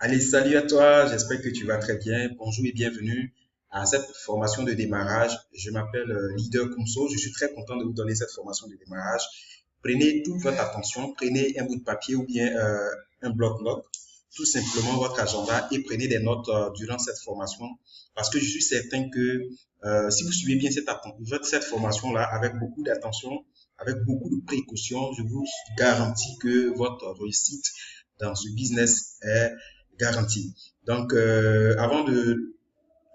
Allez, salut à toi, j'espère que tu vas très bien. Bonjour et bienvenue à cette formation de démarrage. Je m'appelle Leader Kumso, je suis très content de vous donner cette formation de démarrage. Prenez toute votre attention, prenez un bout de papier ou bien un bloc-notes, tout simplement votre agenda et prenez des notes durant cette formation parce que je suis certain que si vous suivez bien cette formation-là avec beaucoup d'attention, avec beaucoup de précautions, je vous garantis que votre réussite dans ce business est garantie. Donc, avant de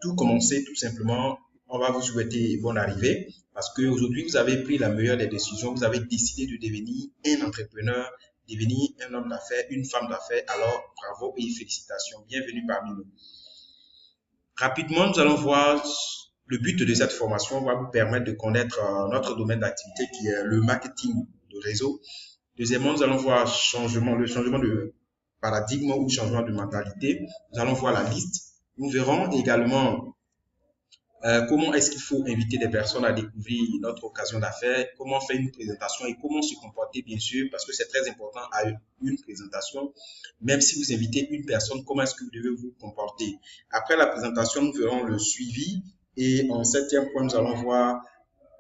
tout commencer, tout simplement, on va vous souhaiter bonne arrivée parce qu'aujourd'hui, vous avez pris la meilleure des décisions. Vous avez décidé de devenir un entrepreneur, devenir un homme d'affaires, une femme d'affaires. Alors, bravo et félicitations. Bienvenue parmi nous. Rapidement, nous allons voir le but de cette formation va vous permettre de connaître notre domaine d'activité qui est le marketing de réseau. Deuxièmement, nous allons voir le changement de paradigme ou changement de mentalité. Nous allons voir la liste. Nous verrons également comment est-ce qu'il faut inviter des personnes à découvrir notre occasion d'affaires, comment faire une présentation et comment se comporter, bien sûr, parce que c'est très important à une présentation. Même si vous invitez une personne, comment est-ce que vous devez vous comporter. Après la présentation, nous verrons le suivi et en septième point, nous allons voir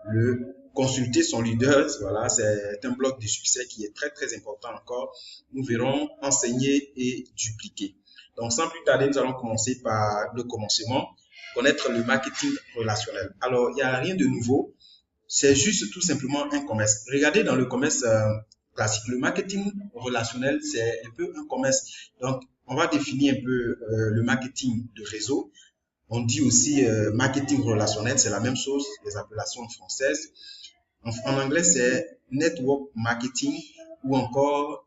le consulter son leader. Voilà, c'est un bloc de succès qui est très, très important encore. Nous verrons enseigner et dupliquer. Donc, sans plus tarder, nous allons commencer par le commencement, connaître le marketing relationnel. Alors, il n'y a rien de nouveau. C'est juste tout simplement un commerce. Regardez dans le commerce classique, le marketing relationnel, c'est un peu un commerce. Donc, on va définir un peu le marketing de réseau. On dit aussi marketing relationnel, c'est la même chose, les appellations françaises. En anglais, c'est network marketing ou encore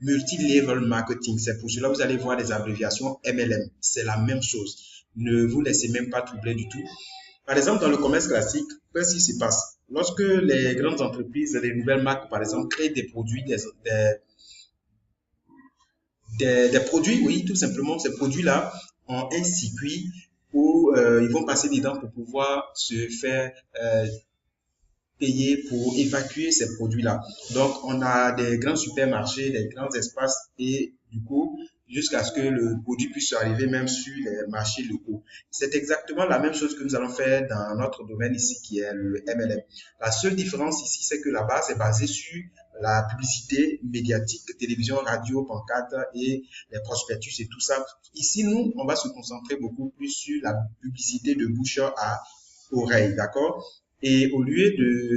multi-level marketing. C'est pour cela que vous allez voir des abréviations MLM. C'est la même chose. Ne vous laissez même pas troubler du tout. Par exemple, dans le commerce classique, qu'est-ce qui se passe? Lorsque les grandes entreprises, les nouvelles marques, par exemple, créent des produits, des produits, oui, tout simplement, ces produits-là ont un circuit où ils vont passer dedans pour pouvoir se faire payer pour évacuer ces produits-là. Donc, on a des grands supermarchés, des grands espaces et du coup, jusqu'à ce que le produit puisse arriver même sur les marchés locaux. C'est exactement la même chose que nous allons faire dans notre domaine ici qui est le MLM. La seule différence ici, c'est que la base est basée sur la publicité médiatique, télévision, radio, pancarte et les prospectus et tout ça. Ici, nous, on va se concentrer beaucoup plus sur la publicité de bouche à oreille, d'accord? Et au lieu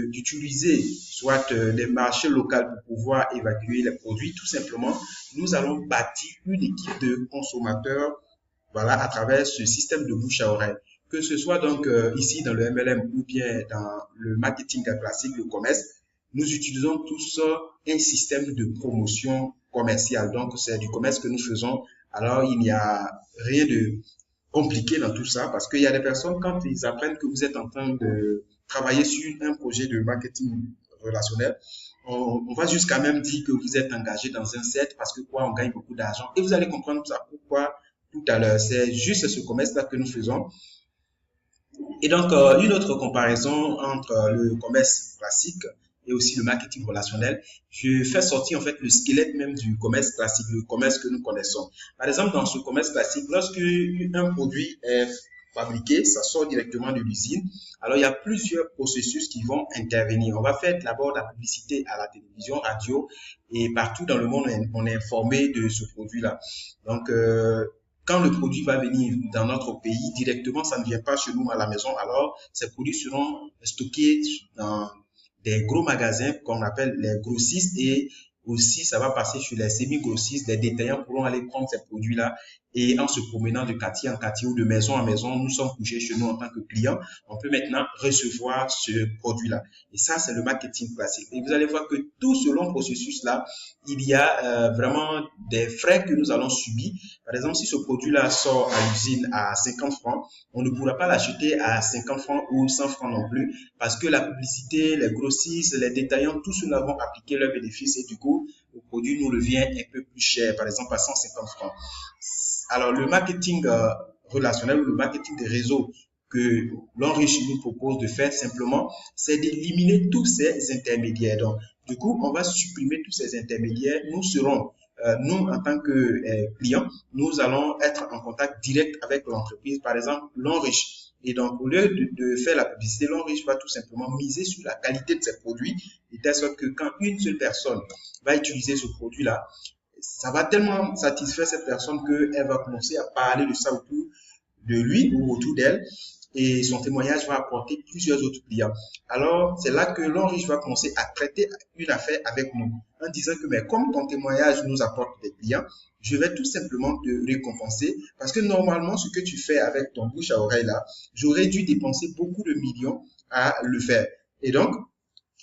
d'utiliser soit les marchés locaux pour pouvoir évacuer les produits, tout simplement, nous allons bâtir une équipe de consommateurs, voilà, à travers ce système de bouche à oreille. Que ce soit donc ici dans le MLM ou bien dans le marketing classique, le commerce, nous utilisons tous un système de promotion commerciale. Donc, c'est du commerce que nous faisons. Alors, il n'y a rien de compliqué dans tout ça parce qu'il y a des personnes, quand ils apprennent que vous êtes en train de travailler sur un projet de marketing relationnel, on va jusqu'à même dire que vous êtes engagé dans un set parce que quoi, on gagne beaucoup d'argent. Et vous allez comprendre ça pourquoi tout à l'heure. C'est juste ce commerce-là que nous faisons. Et donc, une autre comparaison entre le commerce classique et aussi le marketing relationnel, je fais sortir en fait le squelette même du commerce classique, le commerce que nous connaissons. Par exemple, dans ce commerce classique, lorsque un produit est fabriqué, ça sort directement de l'usine. Alors, il y a plusieurs processus qui vont intervenir. On va faire d'abord la publicité à la télévision, radio, et partout dans le monde, on est informé de ce produit-là. Donc, quand le produit va venir dans notre pays, directement, ça ne vient pas chez nous à la maison. Alors, ces produits seront stockés dans des gros magasins qu'on appelle les grossistes et aussi, ça va passer sur les semi-grossistes. Les détaillants pourront aller prendre ces produits-là et en se promenant de quartier en quartier ou de maison en maison, nous sommes couchés chez nous en tant que clients. On peut maintenant recevoir ce produit-là. Et ça, c'est le marketing classique. Et vous allez voir que tout ce long processus-là, il y a vraiment des frais que nous allons subir. Par exemple, si ce produit-là sort à l'usine à 50 francs, on ne pourra pas l'acheter à 50 francs ou 100 francs non plus parce que la publicité, les grossistes, les détaillants, tous ceux-là vont appliquer leurs bénéfices et du coup, le produit nous revient un peu plus cher, par exemple à 150 francs. Alors, le marketing relationnel ou le marketing des réseaux que l'enrichissement nous propose de faire simplement, c'est d'éliminer tous ces intermédiaires. Donc, du coup, on va supprimer tous ces intermédiaires. Nous serons nous, en tant que clients, nous allons être en contact direct avec l'entreprise, par exemple, l'Enriche. Et donc, au lieu de faire la publicité, l'Enriche va tout simplement miser sur la qualité de ses produits, de telle sorte que quand une seule personne va utiliser ce produit-là, ça va tellement satisfaire cette personne qu'elle va commencer à parler de ça autour de lui ou autour d'elle, et son témoignage va apporter plusieurs autres clients. Alors, c'est là que l'Enriche va commencer à traiter une affaire avec nous en disant que mais comme ton témoignage nous apporte des clients, je vais tout simplement te récompenser parce que normalement, ce que tu fais avec ton bouche à oreille là, j'aurais dû dépenser beaucoup de millions à le faire. Et donc,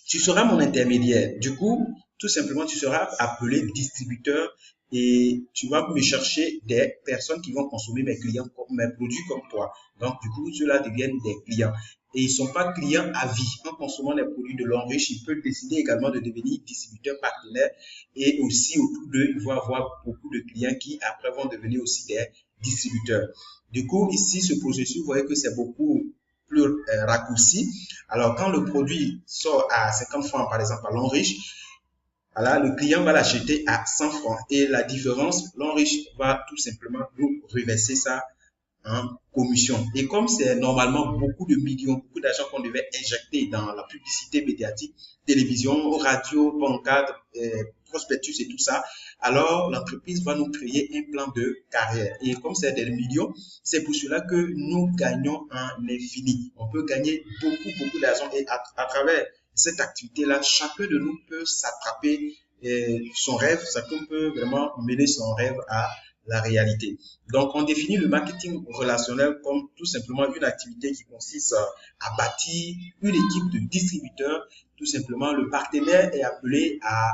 tu seras mon intermédiaire. Du coup, tout simplement, tu seras appelé distributeur et tu vas me chercher des personnes qui vont consommer mes clients, mes produits comme toi. Donc, du coup, ceux-là deviennent des clients. Et ils ne sont pas clients à vie. En consommant les produits de l'Enriche, ils peuvent décider également de devenir distributeurs partenaires. Et aussi, autour d'eux, ils vont avoir beaucoup de clients qui, après, vont devenir aussi des distributeurs. Du coup, ici, ce processus, vous voyez que c'est beaucoup plus raccourci. Alors, quand le produit sort à 50 francs, par exemple, à l'Enriche, voilà, le client va l'acheter à 100 francs. Et la différence, l'Enriche va tout simplement nous reverser ça en commission. Et comme c'est normalement beaucoup de millions, beaucoup d'argent qu'on devait injecter dans la publicité médiatique, télévision, radio, pancarte, prospectus et tout ça, alors l'entreprise va nous créer un plan de carrière. Et comme c'est des millions, c'est pour cela que nous gagnons en infini. On peut gagner beaucoup d'argent et à travers cette activité-là, chacun de nous peut s'attraper son rêve, chacun peut vraiment mener son rêve à la réalité. Donc, on définit le marketing relationnel comme tout simplement une activité qui consiste à bâtir une équipe de distributeurs. Tout simplement, le partenaire est appelé à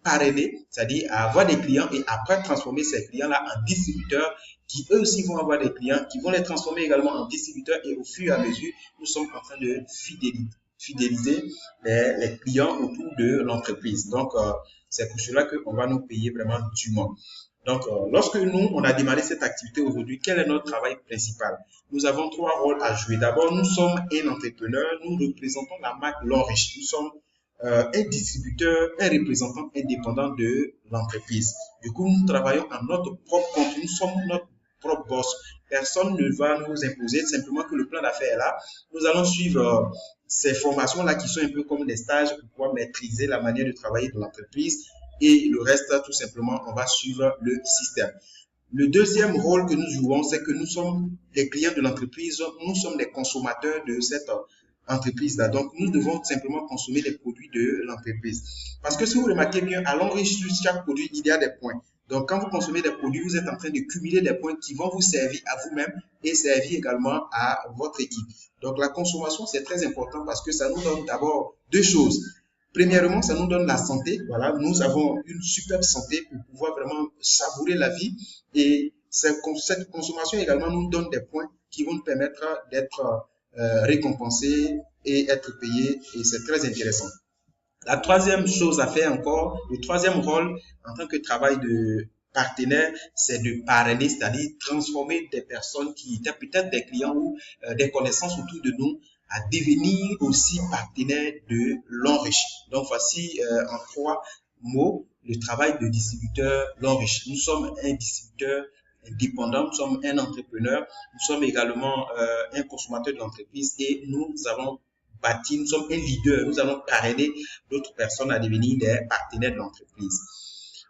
parrainer, c'est-à-dire à avoir des clients et après transformer ces clients-là en distributeurs qui eux aussi vont avoir des clients, qui vont les transformer également en distributeurs et au fur et à mesure, nous sommes en train de fidéliser les clients autour de l'entreprise. Donc, c'est pour cela qu'on va nous payer vraiment dûment. Donc, lorsque nous, on a démarré cette activité aujourd'hui, quel est notre travail principal? Nous avons trois rôles à jouer. D'abord, nous sommes un entrepreneur, nous représentons la marque l'Enriche. Nous sommes un distributeur, un représentant indépendant de l'entreprise. Du coup, nous travaillons à notre propre compte, nous sommes notre propre boss. Personne ne va nous imposer, simplement que le plan d'affaires est là. Nous allons suivre ces formations-là qui sont un peu comme des stages pour pouvoir maîtriser la manière de travailler de l'entreprise. Et le reste, tout simplement, on va suivre le système. Le deuxième rôle que nous jouons, c'est que nous sommes les clients de l'entreprise, nous sommes les consommateurs de cette entreprise-là. Donc, nous devons simplement consommer les produits de l'entreprise. Parce que si vous remarquez bien, à l'enrichissement de chaque produit, il y a des points. Donc, quand vous consommez des produits, vous êtes en train de cumuler des points qui vont vous servir à vous-même et servir également à votre équipe. Donc, la consommation, c'est très important parce que ça nous donne d'abord deux choses. Premièrement, ça nous donne la santé. Voilà, nous avons une superbe santé pour pouvoir vraiment savourer la vie. Et cette consommation également nous donne des points qui vont nous permettre d'être récompensés et être payés. Et c'est très intéressant. La troisième chose à faire encore, le troisième rôle en tant que travail de partenaire, c'est de parrainer, c'est-à-dire transformer des personnes qui étaient peut-être des clients ou des connaissances autour de nous à devenir aussi partenaires de l'Enriche. Donc, voici en trois mots le travail de distributeur l'Enriche. Nous sommes un distributeur indépendant, nous sommes un entrepreneur, nous sommes également un consommateur de l'entreprise et nous avons bâti, nous sommes un leader, nous allons parrainer d'autres personnes à devenir des partenaires de l'entreprise.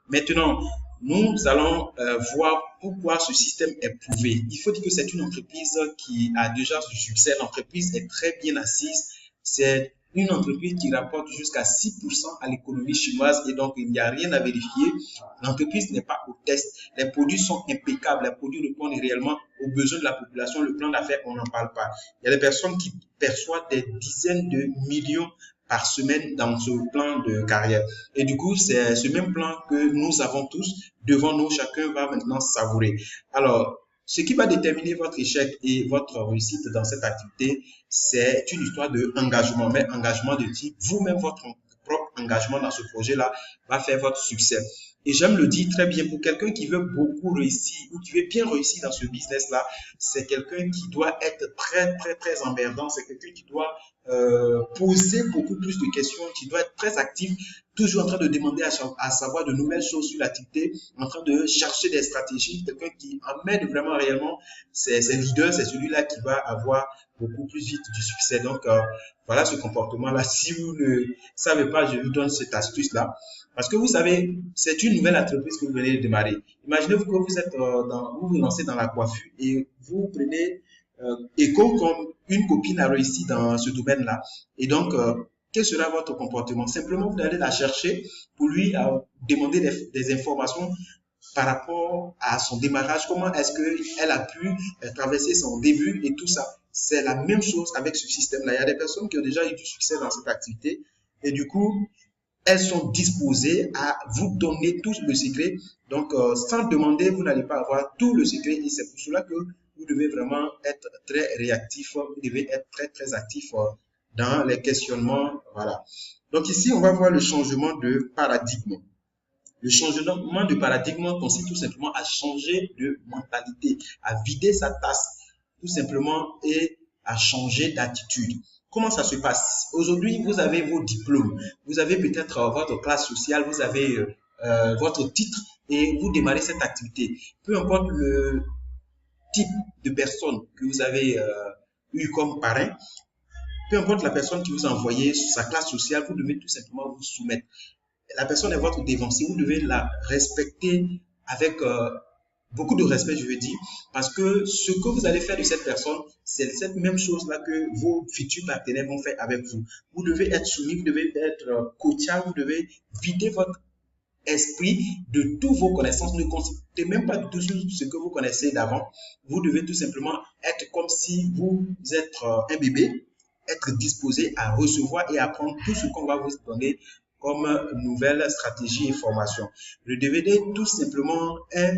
Maintenant, nous allons voir pourquoi ce système est prouvé. Il faut dire que c'est une entreprise qui a déjà du succès. L'entreprise est très bien assise. C'est une entreprise qui rapporte jusqu'à 6% à l'économie chinoise et donc il n'y a rien à vérifier. L'entreprise n'est pas au test. Les produits sont impeccables. Les produits répondent réellement aux besoins de la population. Le plan d'affaires, on n'en parle pas. Il y a des personnes qui perçoivent des dizaines de millions par semaine dans ce plan de carrière. Et du coup, c'est ce même plan que nous avons tous devant nous. Chacun va maintenant savourer. Alors, ce qui va déterminer votre échec et votre réussite dans cette activité, c'est une histoire d'engagement, mais engagement de type vous-même, votre propre engagement dans ce projet-là va faire votre succès. Et j'aime le dire très bien, pour quelqu'un qui veut beaucoup réussir ou qui veut bien réussir dans ce business-là, c'est quelqu'un qui doit être très, très, très emmerdant. C'est quelqu'un qui doit poser beaucoup plus de questions, qui doit être très actif, toujours en train de demander à savoir de nouvelles choses sur l'activité, en train de chercher des stratégies. Quelqu'un qui emmène vraiment réellement ses leaders, c'est celui-là qui va avoir beaucoup plus vite du succès. Donc, voilà ce comportement-là. Si vous ne savez pas, je vous donne cette astuce-là. Parce que vous savez, c'est une nouvelle entreprise que vous venez de démarrer. Imaginez-vous que vous êtes vous vous lancez dans la coiffure et vous prenez Echo comme une copine a réussi dans ce domaine-là. Et donc, quel sera votre comportement? Simplement, vous allez la chercher pour lui demander des informations par rapport à son démarrage, comment est-ce qu'elle a pu traverser son début et tout ça. C'est la même chose avec ce système-là. Il y a des personnes qui ont déjà eu du succès dans cette activité et du coup, elles sont disposées à vous donner tout le secret. Donc, sans demander, vous n'allez pas avoir tout le secret et c'est pour cela que vous devez vraiment être très réactif, vous devez être très, très actif dans les questionnements. Voilà. Donc, ici, on va voir le changement de paradigme. Le changement de paradigme consiste tout simplement à changer de mentalité, à vider sa tasse, tout simplement, et à changer d'attitude. Comment ça se passe? Aujourd'hui, vous avez vos diplômes, vous avez peut-être votre classe sociale, vous avez votre titre et vous démarrez cette activité. Peu importe le type de personne que vous avez eu comme parrain, peu importe la personne qui vous a envoyé sa classe sociale, vous devez tout simplement vous soumettre. La personne est votre dévancier, vous devez la respecter avec beaucoup de respect, je veux dire, parce que ce que vous allez faire de cette personne, c'est cette même chose-là que vos futurs partenaires vont faire avec vous. Vous devez être soumis, vous devez être coachable, vous devez vider votre esprit de toutes vos connaissances. Ne consultez même pas du tout ce que vous connaissez d'avant. Vous devez tout simplement être comme si vous êtes un bébé, être disposé à recevoir et apprendre tout ce qu'on va vous donner comme nouvelle stratégie et formation. Le DVD, tout simplement, un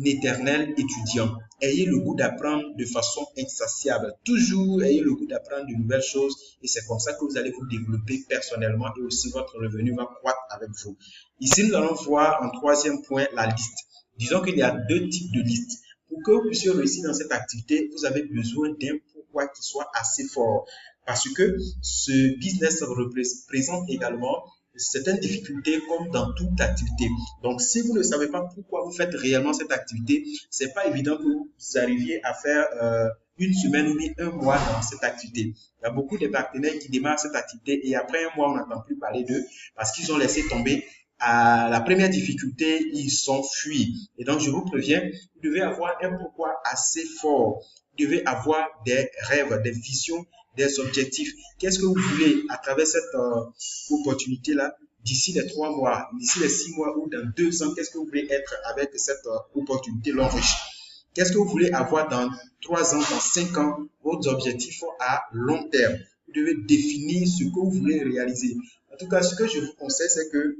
éternel étudiant. Ayez le goût d'apprendre de façon insatiable. Toujours ayez le goût d'apprendre de nouvelles choses et c'est comme ça que vous allez vous développer personnellement et aussi votre revenu va croître avec vous. Ici, nous allons voir en troisième point la liste. Disons qu'il y a deux types de listes. Pour que vous puissiez réussir dans cette activité, vous avez besoin d'un pourquoi qui soit assez fort. Parce que ce business représente également certaines difficultés comme dans toute activité. Donc, si vous ne savez pas pourquoi vous faites réellement cette activité, c'est pas évident que vous arriviez à faire une semaine ou un mois dans cette activité. Il y a beaucoup de partenaires qui démarrent cette activité et après un mois, on n'entend plus parler d'eux parce qu'ils ont laissé tomber. À la première difficulté, ils s'enfuient. Et donc, je vous préviens, vous devez avoir un pourquoi assez fort. Vous devez avoir des rêves, des visions, des objectifs. Qu'est-ce que vous voulez à travers cette opportunité-là d'ici les 3 mois, d'ici les 6 mois ou dans 2 ans? Qu'est-ce que vous voulez être avec cette opportunité long riche? Qu'est-ce que vous voulez avoir dans 3 ans, dans 5 ans? Vos objectifs à long terme. Vous devez définir ce que vous voulez réaliser. En tout cas, ce que je vous conseille, c'est que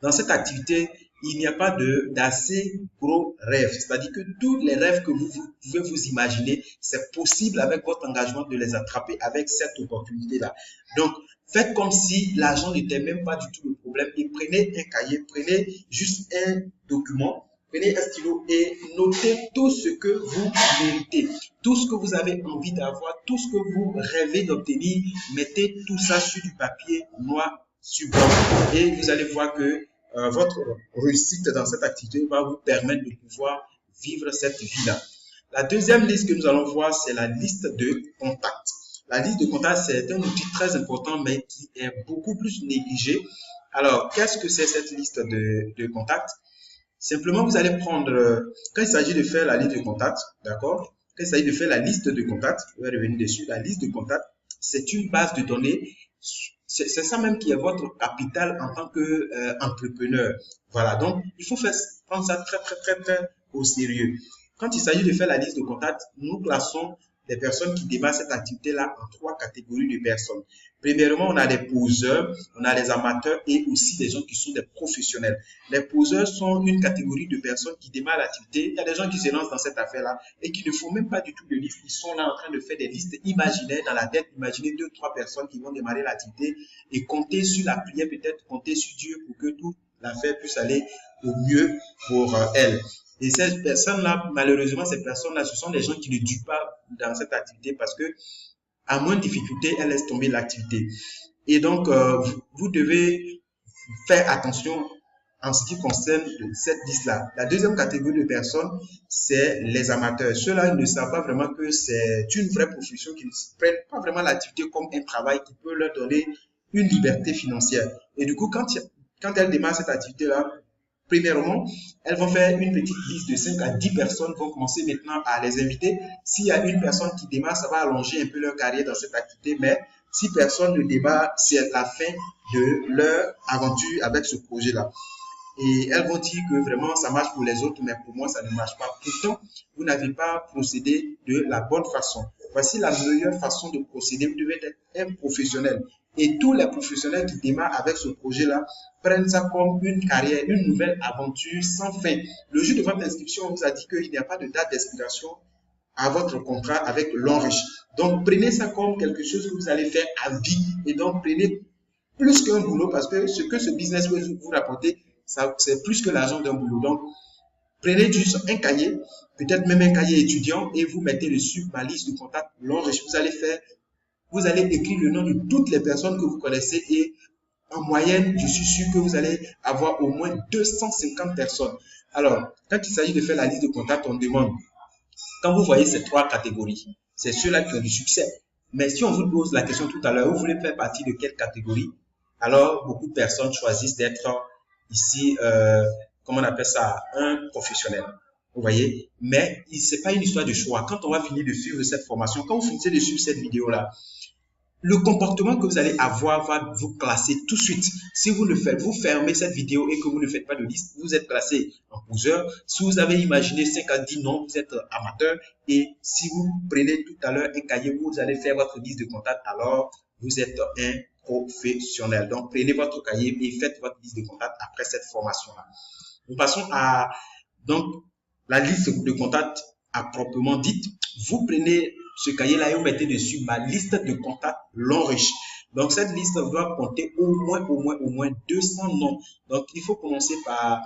dans cette activité, il n'y a pas d'assez gros rêves. C'est-à-dire que tous les rêves que vous pouvez vous imaginer, c'est possible avec votre engagement de les attraper avec cette opportunité-là. Donc, faites comme si l'argent n'était même pas du tout le problème et prenez un cahier, prenez juste un document, prenez un stylo et notez tout ce que vous méritez, tout ce que vous avez envie d'avoir, tout ce que vous rêvez d'obtenir. Mettez tout ça sur du papier noir sur blanc et vous allez voir que votre réussite dans cette activité va vous permettre de pouvoir vivre cette vie-là. La deuxième liste que nous allons voir, c'est la liste de contacts. La liste de contacts, c'est un outil très important, mais qui est beaucoup plus négligé. Alors, qu'est-ce que c'est cette liste de contacts? Simplement, vous allez prendre, quand il s'agit de faire la liste de contacts, d'accord? Quand il s'agit de faire la liste de contacts, je vais revenir dessus, la liste de contacts, c'est une base de données. C'est ça même qui est votre capital en tant qu'entrepreneur. Voilà, donc il faut prendre ça très, très, très, très au sérieux. Quand il s'agit de faire la liste de contacts, nous classons les personnes qui démarrent cette activité-là en 3 catégories de personnes. Premièrement, on a des poseurs, on a les amateurs et aussi des gens qui sont des professionnels. Les poseurs sont une catégorie de personnes qui démarrent l'activité. Il y a des gens qui se lancent dans cette affaire-là et qui ne font même pas du tout de liste. Ils sont là en train de faire des listes imaginaires dans la tête. Imaginez 2, 3 personnes qui vont démarrer l'activité et compter sur la prière, peut-être compter sur Dieu pour que toute l'affaire puisse aller au mieux pour elles. Et ces personnes-là, malheureusement, ces personnes-là, ce sont des gens qui ne durent pas dans cette activité parce que à moins de difficulté, elles laissent tomber l'activité. Et donc, vous devez faire attention en ce qui concerne cette liste-là. La deuxième catégorie de personnes, c'est les amateurs. Ceux-là, ils ne savent pas vraiment que c'est une vraie profession, qui ne prennent pas vraiment l'activité comme un travail qui peut leur donner une liberté financière. Et du coup, quand elles démarrent cette activité-là, premièrement, elles vont faire une petite liste de 5 à 10 personnes, vont commencer maintenant à les inviter. S'il y a une personne qui démarre, ça va allonger un peu leur carrière dans cette activité, mais si personne ne démarre, c'est la fin de leur aventure avec ce projet-là. Et elles vont dire que vraiment ça marche pour les autres, mais pour moi ça ne marche pas. Pourtant, vous n'avez pas procédé de la bonne façon. Voici la meilleure façon de procéder. Vous devez être un professionnel. Et tous les professionnels qui démarrent avec ce projet-là prennent ça comme une carrière, une nouvelle aventure sans fin. Le jour de votre inscription, on vous a dit qu'il n'y a pas de date d'expiration à votre contrat avec l'Enriche. Donc, prenez ça comme quelque chose que vous allez faire à vie. Et donc, prenez plus qu'un boulot parce que ce que ce business peut vous rapporter, c'est plus que l'argent d'un boulot. Donc, prenez juste un cahier, peut-être même un cahier étudiant, et vous mettez dessus ma liste de contacts L'Enriche. Vous allez écrire le nom de toutes les personnes que vous connaissez et en moyenne, je suis sûr que vous allez avoir au moins 250 personnes. Alors, quand il s'agit de faire la liste de contacts, on demande, quand vous voyez ces 3 catégories, c'est ceux-là qui ont du succès. Mais si on vous pose la question tout à l'heure, vous voulez faire partie de quelle catégorie? Alors, beaucoup de personnes choisissent d'être ici, comment on appelle ça, un professionnel. Vous voyez? Mais ce n'est pas une histoire de choix. Quand on va finir de suivre cette formation, quand vous finissez de suivre cette vidéo-là, le comportement que vous allez avoir va vous classer tout de suite. Si vous le faites, vous fermez cette vidéo et que vous ne faites pas de liste, vous êtes classé en poseur. Si vous avez imaginé 5 à 10 noms, vous êtes amateur. Et si vous prenez tout à l'heure un cahier, vous allez faire votre liste de contacts, alors vous êtes un professionnel. Donc, prenez votre cahier et faites votre liste de contacts après cette formation-là. Nous passons à donc la liste de contacts à proprement dite. Vous prenez ce cahier-là et vous mettez dessus ma liste de contacts L'Enriche. Donc, cette liste doit compter au moins 200 noms. Donc, il faut commencer par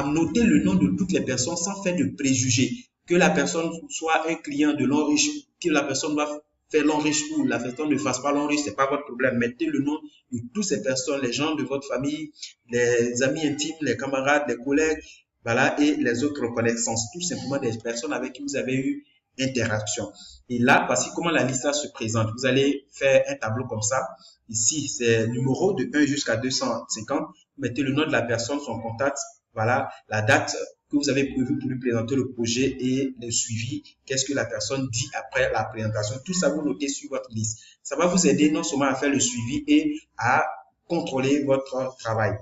noter le nom de toutes les personnes sans faire de préjugés. Que la personne soit un client de L'Enriche, que la personne va faire L'Enriche ou la personne ne fasse pas L'Enriche, ce n'est pas votre problème. Mettez le nom de toutes ces personnes, les gens de votre famille, les amis intimes, les camarades, les collègues, voilà, et les autres connaissances, tout simplement des personnes avec qui vous avez eu interaction. Et là, voici comment la liste se présente. Vous allez faire un tableau comme ça. Ici, c'est numéro de 1 jusqu'à 250. Vous mettez le nom de la personne, son contact, voilà, la date que vous avez prévu pour lui présenter le projet et le suivi. Qu'est-ce que la personne dit après la présentation? Tout ça, vous notez sur votre liste. Ça va vous aider non seulement à faire le suivi et à contrôler votre travail.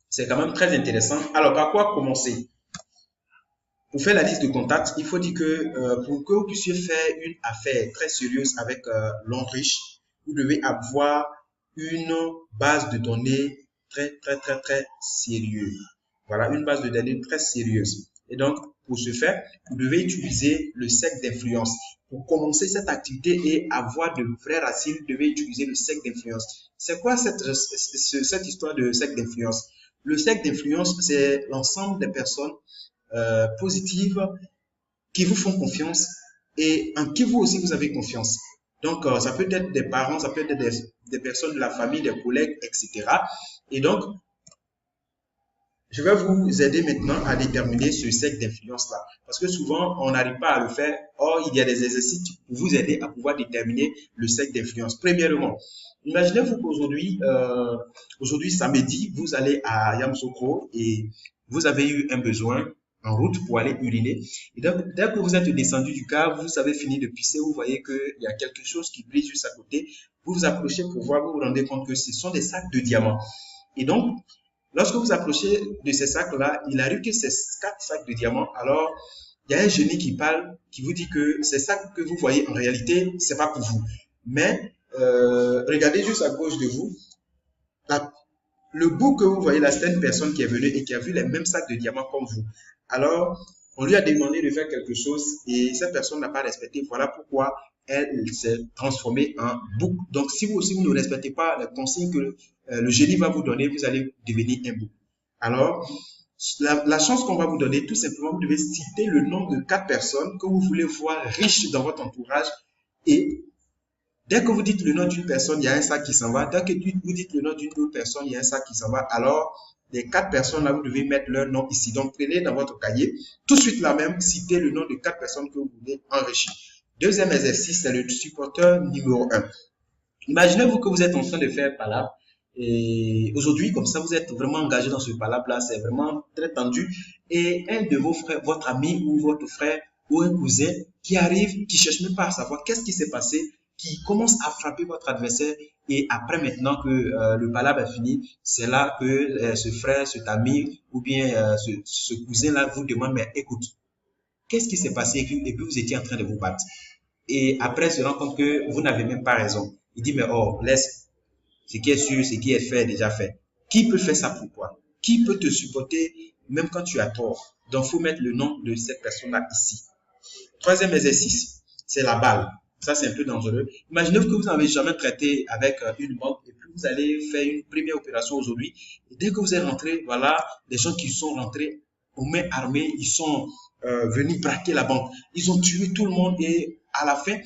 C'est quand même très intéressant. Alors, par quoi commencer? Pour faire la liste de contacts, il faut dire que pour que vous puissiez faire une affaire très sérieuse avec L'Enriche, vous devez avoir une base de données très sérieuse. Voilà, une base de données très sérieuse. Et donc, pour ce faire, vous devez utiliser le cercle d'influence. Pour commencer cette activité et avoir de vraies racines, vous devez utiliser le cercle d'influence. C'est quoi cette histoire de cercle d'influence? Le cercle d'influence, c'est l'ensemble des personnes positives qui vous font confiance et en qui vous aussi vous avez confiance. Donc, ça peut être des parents, ça peut être des personnes de la famille, des collègues, etc. Et donc, je vais vous aider maintenant à déterminer ce cercle d'influence-là. Parce que souvent, on n'arrive pas à le faire. Or, il y a des exercices pour vous aider à pouvoir déterminer le cercle d'influence. Premièrement, imaginez-vous qu'aujourd'hui, aujourd'hui samedi, vous allez à Yamoussoukro et vous avez eu un besoin en route pour aller uriner. Et donc, dès que vous êtes descendu du car, vous avez fini de pisser, vous voyez qu'il y a quelque chose qui brille juste à côté. Vous vous approchez pour voir, vous vous rendez compte que ce sont des sacs de diamants. Et donc, lorsque vous approchez de ces sacs-là, il arrive que ces 4 sacs de diamants, alors il y a un génie qui parle, qui vous dit que c'est ça que vous voyez en réalité, c'est pas pour vous. Mais regardez juste à gauche de vous, la- le bout que vous voyez là, c'est une personne qui est venue et qui a vu les mêmes sacs de diamants comme vous. Alors, on lui a demandé de faire quelque chose et cette personne n'a pas respecté. Voilà pourquoi elle s'est transformée en bouc. Donc, si vous aussi vous ne respectez pas les consignes que le génie va vous donner, vous allez devenir un bouc. Alors, la chance qu'on va vous donner, tout simplement, vous devez citer le nom de 4 personnes que vous voulez voir riches dans votre entourage. Et dès que vous dites le nom d'une personne, il y a un sac qui s'en va. Dès que vous dites le nom d'une autre personne, il y a un sac qui s'en va. Alors, les 4 personnes-là, vous devez mettre leur nom ici. Donc, prenez dans votre cahier, tout de suite là même, citez le nom de 4 personnes que vous voulez enrichir. Deuxième exercice, c'est le supporteur numéro 1. Imaginez-vous que vous êtes en train de faire palabre et aujourd'hui, comme ça, vous êtes vraiment engagé dans ce palabre-là, c'est vraiment très tendu. Et un de vos frères, votre ami ou votre frère ou un cousin qui arrive, qui cherche même pas à savoir qu'est-ce qui s'est passé, qui commence à frapper votre adversaire et après maintenant que le palabre est fini, c'est là que ce frère, cet ami ou bien ce cousin-là vous demande, mais écoute, qu'est-ce qui s'est passé? Et puis vous étiez en train de vous battre. Et après, il se rend compte que vous n'avez même pas raison. Il dit, mais oh, laisse, ce qui est sûr, ce qui est fait, déjà fait. Qui peut faire ça pour toi? Qui peut te supporter même quand tu as tort? Donc, il faut mettre le nom de cette personne-là ici. Troisième exercice, c'est la balle. Ça, c'est un peu dangereux. Imaginez que vous n'avez jamais traité avec une banque et puis vous allez faire une première opération aujourd'hui. Et dès que vous êtes rentré, voilà, les gens qui sont rentrés aux mains armées, ils sont venus braquer la banque. Ils ont tué tout le monde et à la fin,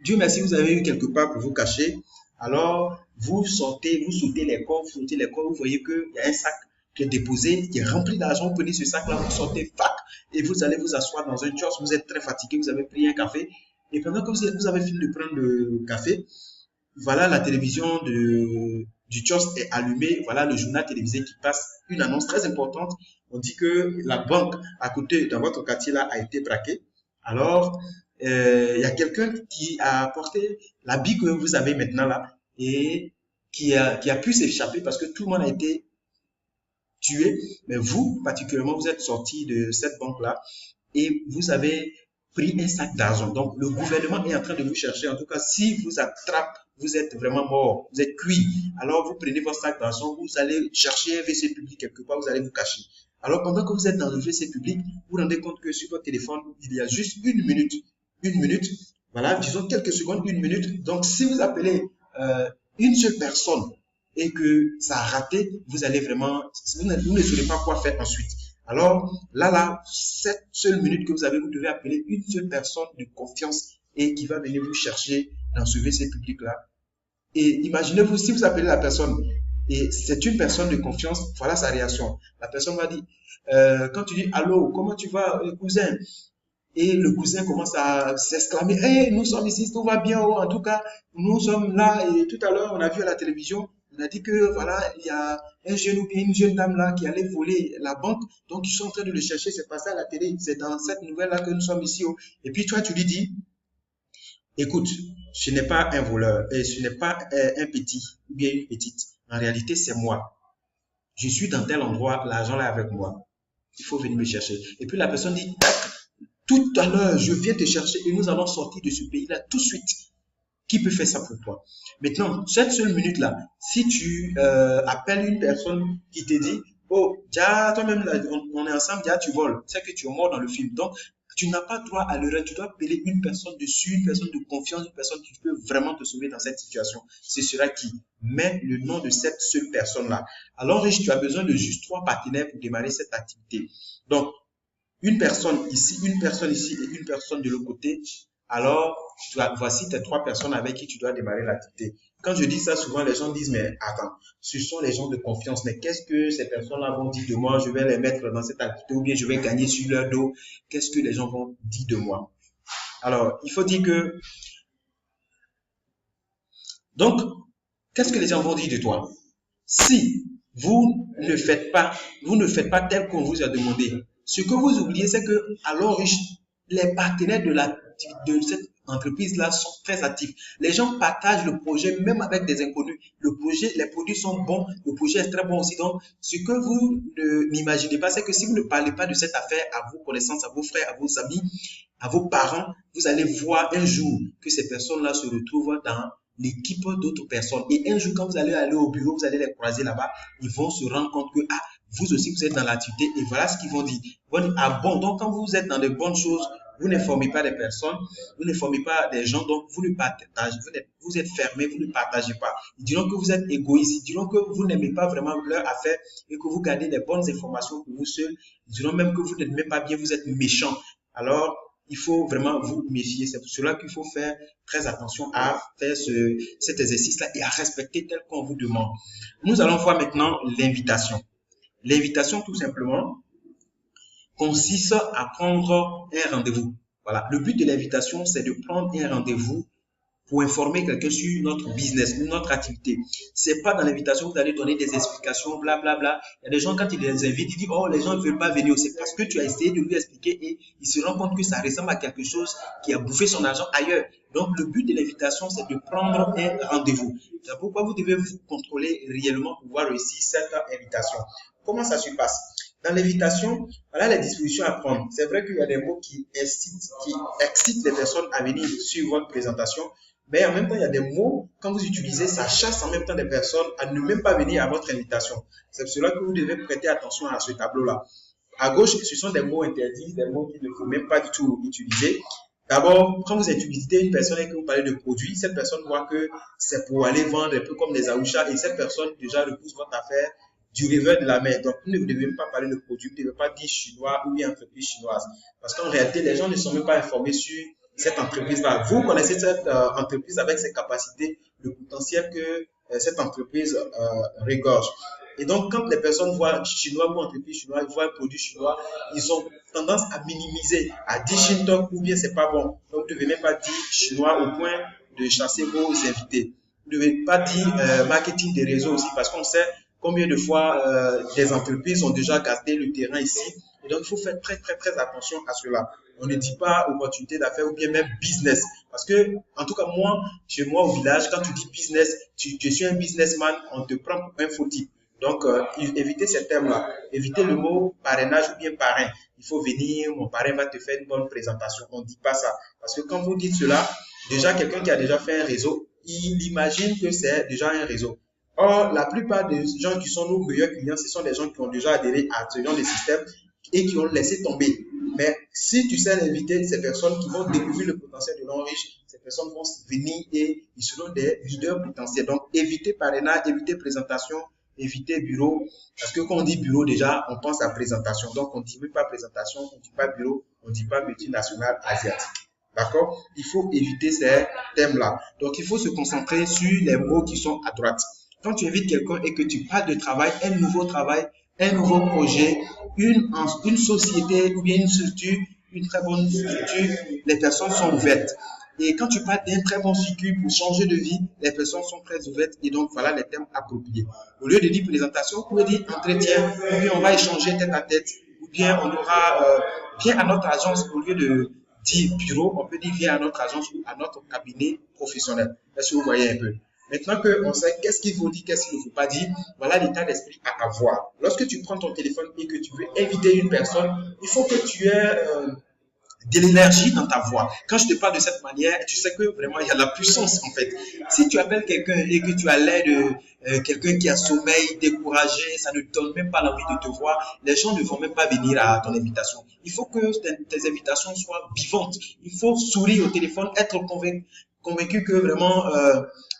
Dieu merci, vous avez eu quelque part pour vous cacher. Alors, vous sortez, vous sautez les corps, vous voyez qu'il y a un sac qui est déposé, qui est rempli d'argent. Vous prenez ce sac-là, vous sortez, fac, et vous allez vous asseoir dans un kiosque. Vous êtes très fatigué, vous avez pris un café. Et pendant que vous avez fini de prendre le café, voilà, la télévision du kiosque est allumée. Voilà le journal télévisé qui passe une annonce très importante. On dit que la banque à côté, dans votre quartier là, a été braquée. Alors, il y a quelqu'un qui a apporté l'habit que vous avez maintenant là et qui a pu s'échapper parce que tout le monde a été tué. Mais vous, particulièrement, vous êtes sorti de cette banque-là et vous avez pris un sac d'argent. Donc, le gouvernement est en train de vous chercher. En tout cas, si vous attrape, vous êtes vraiment mort, vous êtes cuit. Alors, vous prenez votre sac d'argent, vous allez chercher un WC public quelque part, vous allez vous cacher. Alors, pendant que vous êtes dans le WC public, vous vous rendez compte que sur votre téléphone, il y a juste une minute, voilà, disons quelques secondes, une minute. Donc, si vous appelez une seule personne et que ça a raté, vous allez vraiment, vous ne saurez pas quoi faire ensuite. Alors, cette seule minute que vous avez, vous devez appeler une seule personne de confiance et qui va venir vous chercher dans ce WC public-là. Et imaginez-vous, si vous appelez la personne et c'est une personne de confiance, voilà sa réaction. La personne va dire, quand tu dis, allô, comment tu vas, cousin? Et le cousin commence à s'exclamer, hey, nous sommes ici, tout va bien, oh, en tout cas, nous sommes là et tout à l'heure, on a vu à la télévision, on a dit que voilà, il y a un jeune ou bien une jeune dame là qui allait voler la banque, donc ils sont en train de le chercher, c'est passé à la télé, c'est dans cette nouvelle là que nous sommes ici. Oh. Et puis toi, tu lui dis, écoute, ce n'est pas un voleur et ce n'est pas un petit ou bien une petite. En réalité, c'est moi. Je suis dans tel endroit, l'argent est avec moi. Il faut venir me chercher. Et puis la personne dit, tout à l'heure, je viens te chercher et nous allons sortir de ce pays-là tout de suite. Qui peut faire ça pour toi? Maintenant, cette seule minute-là, si tu appelles une personne qui te dit, oh, déjà, toi-même, on est ensemble, déjà, tu voles. C'est que tu es mort dans le film. Donc, tu n'as pas droit à l'erreur. Tu dois appeler une personne dessus, une personne de confiance, une personne qui peut vraiment te sauver dans cette situation. C'est cela qui met le nom de cette seule personne-là. Alors, Rich, tu as besoin de juste 3 partenaires pour démarrer cette activité. Donc, une personne ici et une personne de l'autre côté. Alors, voici tes 3 personnes avec qui tu dois démarrer l'activité. Quand je dis ça, souvent les gens disent, mais attends, ce sont les gens de confiance, mais qu'est-ce que ces personnes-là vont dire de moi? Je vais les mettre dans cette activité ou bien je vais gagner sur leur dos. Qu'est-ce que les gens vont dire de moi? Alors, il faut dire que, donc, qu'est-ce que les gens vont dire de toi? Si vous ne faites pas tel qu'on vous a demandé, ce que vous oubliez, c'est que, alors, les partenaires de cette entreprises-là sont très actifs. Les gens partagent le projet même avec des inconnus. Le projet, les produits sont bons, le projet est très bon aussi. Donc, ce que vous n'imaginez pas, c'est que si vous ne parlez pas de cette affaire à vos connaissances, à vos frères, à vos amis, à vos parents, vous allez voir un jour que ces personnes-là se retrouvent dans l'équipe d'autres personnes. Et un jour, quand vous allez aller au bureau, vous allez les croiser là-bas, ils vont se rendre compte que, ah, vous aussi, vous êtes dans l'activité. Et voilà ce qu'ils vont dire. Ils vont dire, ah bon, donc quand vous êtes dans de bonnes choses, vous ne formez pas des personnes, vous ne formez pas des gens, donc vous ne partagez, vous êtes fermé, vous ne partagez pas. Ils diront que vous êtes égoïste, ils diront que vous n'aimez pas vraiment leur affaire et que vous gardez des bonnes informations pour vous seuls. Ils diront même que vous n'aimez pas bien, vous êtes méchant. Alors, il faut vraiment vous méfier. C'est pour cela qu'il faut faire très attention à faire cet exercice-là et à respecter tel qu'on vous demande. Nous allons voir maintenant l'invitation. L'invitation, tout simplement, consiste à prendre un rendez-vous. Voilà. Le but de l'invitation, c'est de prendre un rendez-vous pour informer quelqu'un sur notre business, notre activité. C'est pas dans l'invitation que vous allez donner des explications, blablabla. Bla, bla. Il y a des gens, quand ils les invitent, ils disent, oh, les gens ne veulent pas venir. C'est parce que tu as essayé de lui expliquer et il se rend compte que ça ressemble à quelque chose qui a bouffé son argent ailleurs. Donc, le but de l'invitation, c'est de prendre un rendez-vous. C'est pourquoi vous devez vous contrôler réellement pour pouvoir réussir cette invitation. Comment ça se passe? Dans l'invitation, voilà les dispositions à prendre. C'est vrai qu'il y a des mots qui excitent les personnes à venir sur votre présentation, mais en même temps, il y a des mots, quand vous utilisez, ça chasse en même temps des personnes à ne même pas venir à votre invitation. C'est pour cela que vous devez prêter attention à ce tableau-là. À gauche, ce sont des mots interdits, des mots qu'il ne faut même pas du tout utiliser. D'abord, quand vous utilisez une personne et que vous parlez de produits, cette personne voit que c'est pour aller vendre un peu comme des aouchas et cette personne déjà repousse votre affaire du revers de la main. Donc, vous ne devez même pas parler de produits, vous ne devez pas dire chinois ou bien entreprise chinoise. Parce qu'en réalité, les gens ne sont même pas informés sur cette entreprise-là. Vous connaissez cette entreprise avec ses capacités, le potentiel que cette entreprise regorge. Et donc, quand les personnes voient chinois ou entreprise chinoise, ils voient un produit chinois, ils ont tendance à minimiser, à dire Shintok ou bien c'est pas bon. Donc, vous ne devez même pas dire chinois au point de chasser vos invités. Vous ne devez pas dire marketing des réseaux aussi parce qu'on sait combien de fois des entreprises ont déjà gardé le terrain ici. Et donc, il faut faire très, très, très attention à cela. On ne dit pas opportunité d'affaires ou bien même business. Parce que, en tout cas, moi, chez moi au village, quand tu dis business, tu suis un businessman, on te prend pour un faux type. Donc, évitez ces termes-là. Évitez le mot parrainage ou bien parrain. Il faut venir, mon parrain va te faire une bonne présentation. On ne dit pas ça. Parce que quand vous dites cela, déjà, quelqu'un qui a déjà fait un réseau, il imagine que c'est déjà un réseau. Or, la plupart des gens qui sont nos meilleurs clients, ce sont des gens qui ont déjà adhéré à ce genre de système et qui ont laissé tomber. Mais si tu sais l'inviter, ces personnes qui vont découvrir le potentiel de l'homme riche, ces personnes vont venir et ils seront des leaders potentiels. Donc, évitez parrainage, évitez présentation, évitez bureau. Parce que quand on dit bureau, déjà, on pense à présentation. Donc, on ne dit même pas présentation, on ne dit pas bureau, on ne dit pas multinationale asiatique. D'accord? Il faut éviter ces thèmes-là. Donc, il faut se concentrer sur les mots qui sont à droite. Quand tu invites quelqu'un et que tu parles de travail, un nouveau projet, une société ou bien une structure, une très bonne structure, les personnes sont ouvertes. Et quand tu parles d'un très bon circuit pour changer de vie, les personnes sont très ouvertes et donc voilà les thèmes appropriés. Au lieu de dire présentation, vous pouvez dire entretien, ou bien on va échanger tête à tête, ou bien on aura viens à notre agence au lieu de dire bureau, on peut dire viens à notre agence ou à notre cabinet professionnel. Est-ce que vous voyez un peu? Maintenant qu'on sait qu'est-ce qu'il faut dire, qu'est-ce qu'il ne faut pas dire, voilà l'état d'esprit à avoir. Lorsque tu prends ton téléphone et que tu veux inviter une personne, il faut que tu aies de l'énergie dans ta voix. Quand je te parle de cette manière, tu sais que vraiment il y a de la puissance en fait. Si tu appelles quelqu'un et que tu as l'air de quelqu'un qui a sommeil, découragé, ça ne te donne même pas l'envie de te voir, les gens ne vont même pas venir à ton invitation. Il faut que tes invitations soient vivantes. Il faut sourire au téléphone, être convaincu que vraiment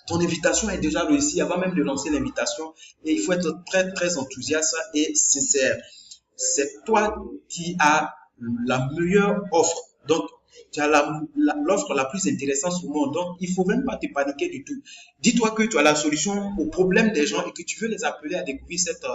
ton invitation est déjà réussie avant même de lancer l'invitation et il faut être très très enthousiaste et sincère. C'est toi qui as la meilleure offre. Donc, tu as l'offre la plus intéressante au monde. Donc, il ne faut même pas te paniquer du tout. Dis-toi que tu as la solution aux problèmes des gens et que tu veux les appeler à découvrir cette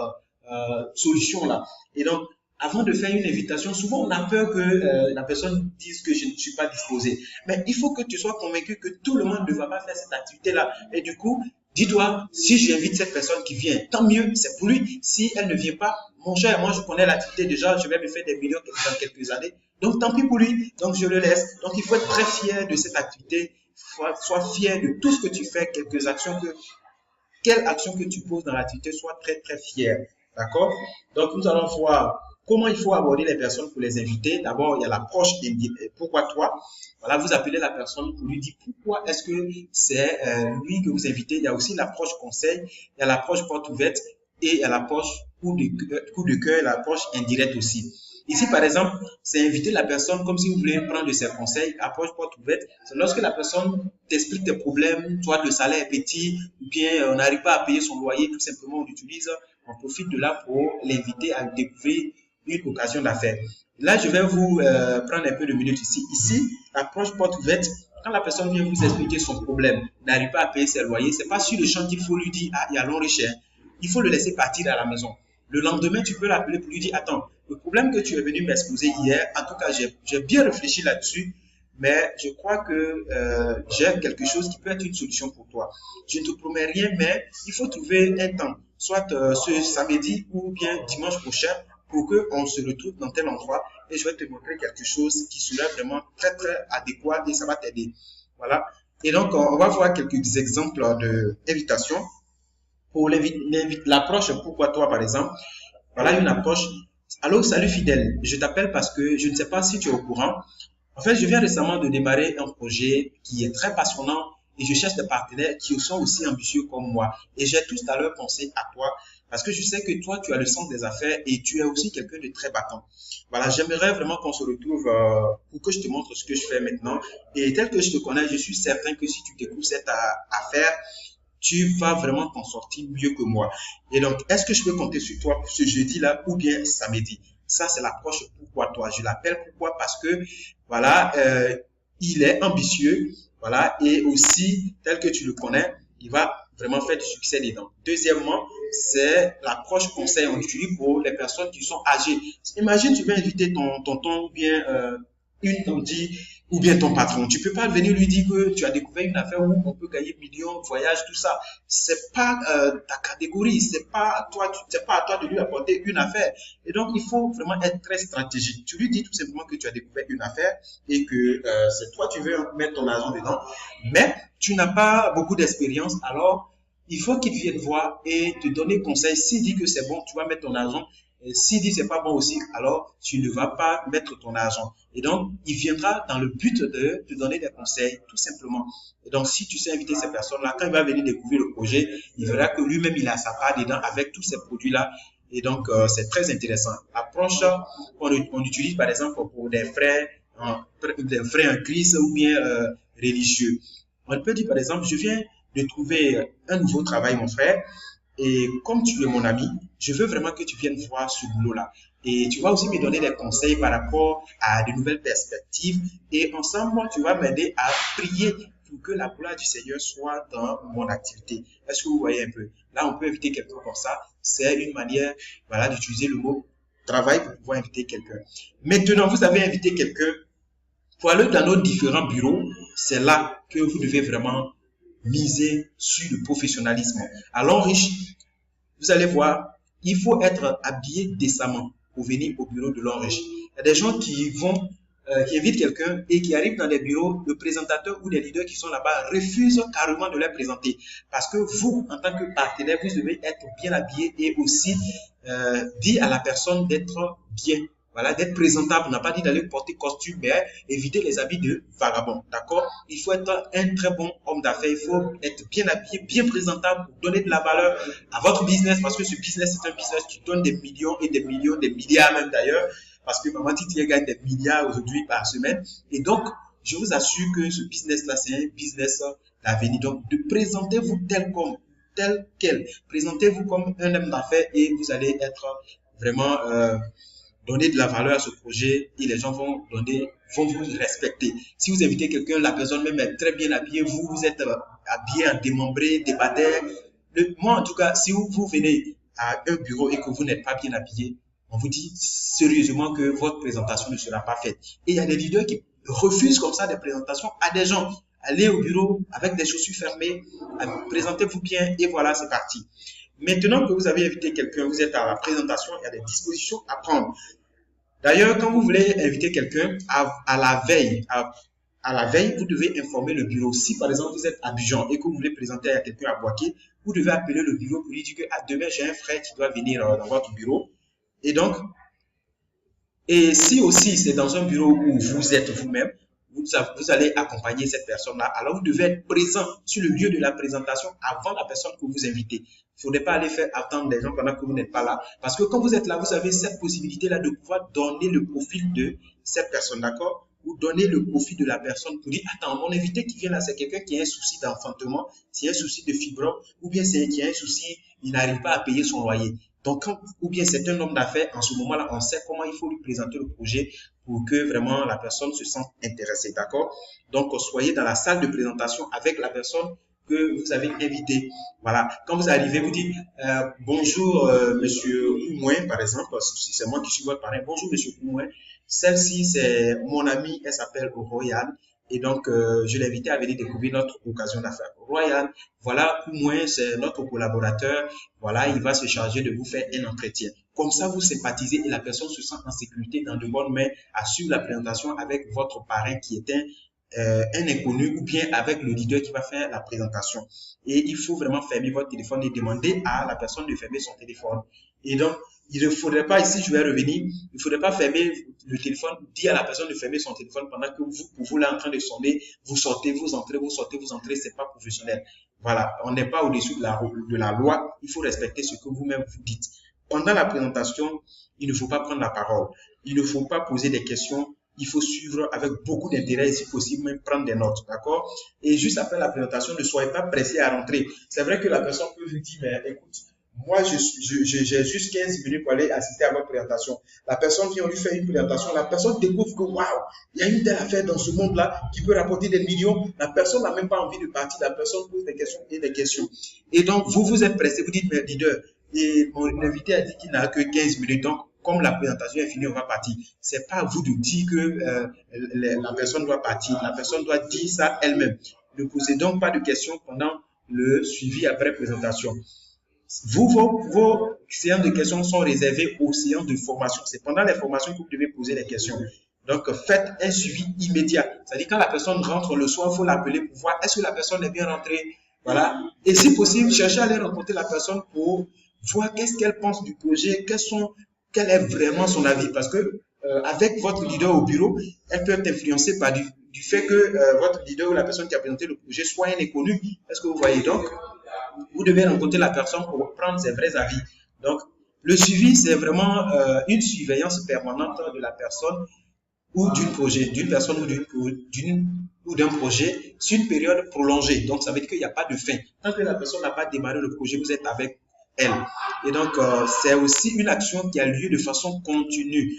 solution-là. Et donc, avant de faire une invitation, souvent on a peur que la personne dise que je ne suis pas disposé. Mais il faut que tu sois convaincu que tout le monde ne va pas faire cette activité-là. Et du coup, Dis-toi, si j'invite cette personne qui vient, tant mieux, c'est pour lui. Si elle ne vient pas, mon cher, moi je connais l'activité déjà, je vais me faire des millions dans quelques années. Donc tant pis pour lui, donc je le laisse. Donc il faut être très fier de cette activité, sois fier de tout ce que tu fais, quelle action que tu poses dans l'activité, sois très très fier. D'accord? Donc nous allons voir comment il faut aborder les personnes pour les inviter. D'abord, il y a l'approche pourquoi toi. Voilà, vous appelez la personne pour lui dire pourquoi est-ce que c'est lui que vous invitez. Il y a aussi l'approche conseil, il y a l'approche porte ouverte et il y a l'approche coup de cœur, l'approche indirecte aussi. Ici, par exemple, c'est inviter la personne comme si vous voulez prendre de ses conseils, approche porte ouverte. C'est lorsque la personne t'explique tes problèmes, soit le salaire est petit, ou bien on n'arrive pas à payer son loyer, tout simplement on profite de là pour l'inviter à découvrir une occasion d'affaires. Là, je vais vous prendre un peu de minutes ici. Ici, l'approche porte ouverte, quand la personne vient vous expliquer son problème, n'arrive pas à payer ses loyers, c'est pas sur le champ qu'il faut lui dire, ah, il y a l'enrichir. Il faut le laisser partir à la maison. Le lendemain, tu peux l'appeler pour lui dire, attends, le problème que tu es venu m'exposer hier, en tout cas, j'ai bien réfléchi là-dessus, mais je crois que j'ai quelque chose qui peut être une solution pour toi. Je ne te promets rien, mais il faut trouver un temps, soit ce samedi ou bien dimanche prochain, pour qu'on se retrouve dans tel endroit et je vais te montrer quelque chose qui sera vraiment très, très adéquat et ça va t'aider. Voilà. Et donc, on va voir quelques exemples d'invitation. Pour l'approche, pourquoi toi, par exemple, voilà une approche. Allô, salut fidèle, je t'appelle parce que je ne sais pas si tu es au courant. En fait, je viens récemment de démarrer un projet qui est très passionnant et je cherche des partenaires qui sont aussi ambitieux comme moi. Et j'ai tout à l'heure pensé à toi parce que je sais que toi, tu as le sens des affaires et tu es aussi quelqu'un de très battant. Voilà, j'aimerais vraiment qu'on se retrouve pour que je te montre ce que je fais maintenant. Et tel que je te connais, je suis certain que si tu découvres cette affaire, tu vas vraiment t'en sortir mieux que moi. Et donc, est-ce que je peux compter sur toi pour ce jeudi-là ou bien samedi? Ça, c'est l'approche pourquoi toi. Je l'appelle pourquoi parce que, voilà, il est ambitieux, voilà, et aussi, tel que tu le connais, il va vraiment faire du succès dedans. Deuxièmement, c'est l'approche conseil. On utilise pour les personnes qui sont âgées. Imagine, tu veux inviter ton tonton ou bien une tante ou bien ton patron. Tu peux pas venir lui dire que tu as découvert une affaire où on peut gagner millions, voyage, tout ça. C'est pas ta catégorie, c'est pas à toi de lui apporter une affaire. Et donc, il faut vraiment être très stratégique. Tu lui dis tout simplement que tu as découvert une affaire et que c'est toi tu veux mettre ton argent dedans, mais tu n'as pas beaucoup d'expérience, alors il faut qu'il vienne voir et te donner conseil. S'il dit que c'est bon, tu vas mettre ton argent. S'il dit c'est pas bon aussi, alors tu ne vas pas mettre ton argent. Et donc, il viendra dans le but de te donner des conseils, tout simplement. Et donc, si tu sais inviter ces personnes-là, quand il va venir découvrir le projet, il verra que lui-même, il a sa part dedans avec tous ces produits-là. Et donc, c'est très intéressant. L'approche qu'on utilise, par exemple, pour des frères en crise ou bien religieux. On peut dire, par exemple, je viens de trouver un nouveau travail, mon frère. Et comme tu es mon ami, je veux vraiment que tu viennes voir ce boulot-là. Et tu vas aussi me donner des conseils par rapport à de nouvelles perspectives. Et ensemble, tu vas m'aider à prier pour que la gloire du Seigneur soit dans mon activité. Est-ce que vous voyez un peu? Là, on peut inviter quelqu'un comme ça. C'est une manière, voilà, d'utiliser le mot travail pour pouvoir inviter quelqu'un. Maintenant, vous avez invité quelqu'un. Pour aller dans nos différents bureaux, c'est là que vous devez vraiment miser sur le professionnalisme. Alors, riche, vous allez voir, il faut être habillé décemment pour venir au bureau de l'homme riche. Il y a des gens qui invitent quelqu'un et qui arrivent dans les bureaux, le présentateur ou les leaders qui sont là-bas refusent carrément de les présenter. Parce que vous, en tant que partenaire, vous devez être bien habillé et aussi dire à la personne d'être bien. Voilà, d'être présentable. On n'a pas dit d'aller porter costume, mais éviter les habits de vagabond. D'accord? Il faut être un très bon homme d'affaires. Il faut être bien habillé, bien présentable pour donner de la valeur à votre business parce que ce business, c'est un business qui donne des millions et des millions, des milliards même d'ailleurs. Parce que Maman Titi gagne des milliards aujourd'hui par semaine. Et donc, je vous assure que ce business-là, c'est un business d'avenir. Donc, présentez-vous tel quel. Présentez-vous comme un homme d'affaires et vous allez être vraiment donner de la valeur à ce projet et les gens vont vous respecter. Si vous invitez quelqu'un, la personne même est très bien habillée, vous êtes habillé en démembré, débardeur. Moi, en tout cas, si vous venez à un bureau et que vous n'êtes pas bien habillé, on vous dit sérieusement que votre présentation ne sera pas faite. Et il y a des leaders qui refusent comme ça des présentations à des gens. allez au bureau avec des chaussures fermées, présentez-vous bien et voilà, c'est parti. Maintenant que vous avez invité quelqu'un, vous êtes à la présentation, il y a des dispositions à prendre. D'ailleurs, quand vous voulez inviter quelqu'un à la veille, à la veille, vous devez informer le bureau. Si par exemple vous êtes à Abidjan et que vous voulez présenter à quelqu'un à Boaké, vous devez appeler le bureau pour lui dire que demain j'ai un frère qui doit venir dans votre bureau. Et donc, et si aussi c'est dans un bureau où vous êtes vous-même, vous allez accompagner cette personne-là, alors vous devez être présent sur le lieu de la présentation avant la personne que vous invitez. Il ne faudrait pas aller faire attendre les gens pendant que vous n'êtes pas là. Parce que quand vous êtes là, vous avez cette possibilité-là de pouvoir donner le profil de cette personne, d'accord? Ou donner le profil de la personne pour dire, attends, mon invité qui vient là, c'est quelqu'un qui a un souci d'enfantement, c'est un souci de fibrome, ou bien c'est qui a un souci, il n'arrive pas à payer son loyer. Donc, ou bien c'est un homme d'affaires, en ce moment-là, on sait comment il faut lui présenter le projet pour que vraiment la personne se sente intéressée, d'accord? Donc, soyez dans la salle de présentation avec la personne que vous avez invitée. Voilà. Quand vous arrivez, vous dites bonjour monsieur Oumouin, par exemple, si c'est moi qui suis votre parrain. Bonjour monsieur Oumouin. Celle-ci, c'est mon amie, elle s'appelle Royal. Et donc, je l'ai invité à venir découvrir notre occasion d'affaires. Royal, voilà, Oumouin, c'est notre collaborateur. Voilà, il va se charger de vous faire un entretien. Comme ça, vous sympathisez et la personne se sent en sécurité dans de bonnes mains à suivre la présentation avec votre parrain qui est un inconnu ou bien avec le leader qui va faire la présentation. Et il faut vraiment fermer votre téléphone et demander à la personne de fermer son téléphone. Et donc, il ne faudrait pas, ici je vais revenir, il ne faudrait pas fermer le téléphone, dire à la personne de fermer son téléphone pendant que vous l'êtes en train de sonner, vous sortez, vous entrez, vous sortez, vous entrez, c'est pas professionnel. Voilà, on n'est pas au-dessus de la loi, il faut respecter ce que vous-même vous dites. Pendant la présentation, il ne faut pas prendre la parole, il ne faut pas poser des questions, il faut suivre avec beaucoup d'intérêt et si possible même prendre des notes, d'accord? Et juste après la présentation, ne soyez pas pressé à rentrer. C'est vrai que la personne peut vous dire, mais écoute, moi, j'ai juste 15 minutes pour aller assister à votre présentation. La personne vient lui faire une présentation. La personne découvre que, waouh, il y a une telle affaire dans ce monde-là qui peut rapporter des millions. La personne n'a même pas envie de partir. La personne pose des questions et des questions. Et donc, vous êtes pressé. Vous dites, mais leader, et mon invité a dit qu'il n'a que 15 minutes. Donc, comme la présentation est finie, on va partir. C'est pas à vous de dire que la personne doit partir. La personne doit dire ça elle-même. Ne posez donc pas de questions pendant le suivi après présentation. Vos séances de questions sont réservées aux séances de formation. C'est pendant les formations que vous devez poser les questions. Donc, faites un suivi immédiat. C'est-à-dire, quand la personne rentre le soir, il faut l'appeler pour voir est-ce que la personne est bien rentrée. Voilà. Et si possible, cherchez à aller rencontrer la personne pour voir qu'est-ce qu'elle pense du projet, quel est vraiment son avis. Parce que avec votre leader au bureau, elle peut être influencée par du fait que votre leader ou la personne qui a présenté le projet soit un inconnu. Est-ce que vous voyez? Donc, vous devez rencontrer la personne pour prendre ses vrais avis. Donc, le suivi, c'est vraiment une surveillance permanente de la personne ou d'une personne ou d'un projet sur une période prolongée. Donc, ça veut dire qu'il n'y a pas de fin. Tant que la personne n'a pas démarré le projet, vous êtes avec elle. Et donc, c'est aussi une action qui a lieu de façon continue.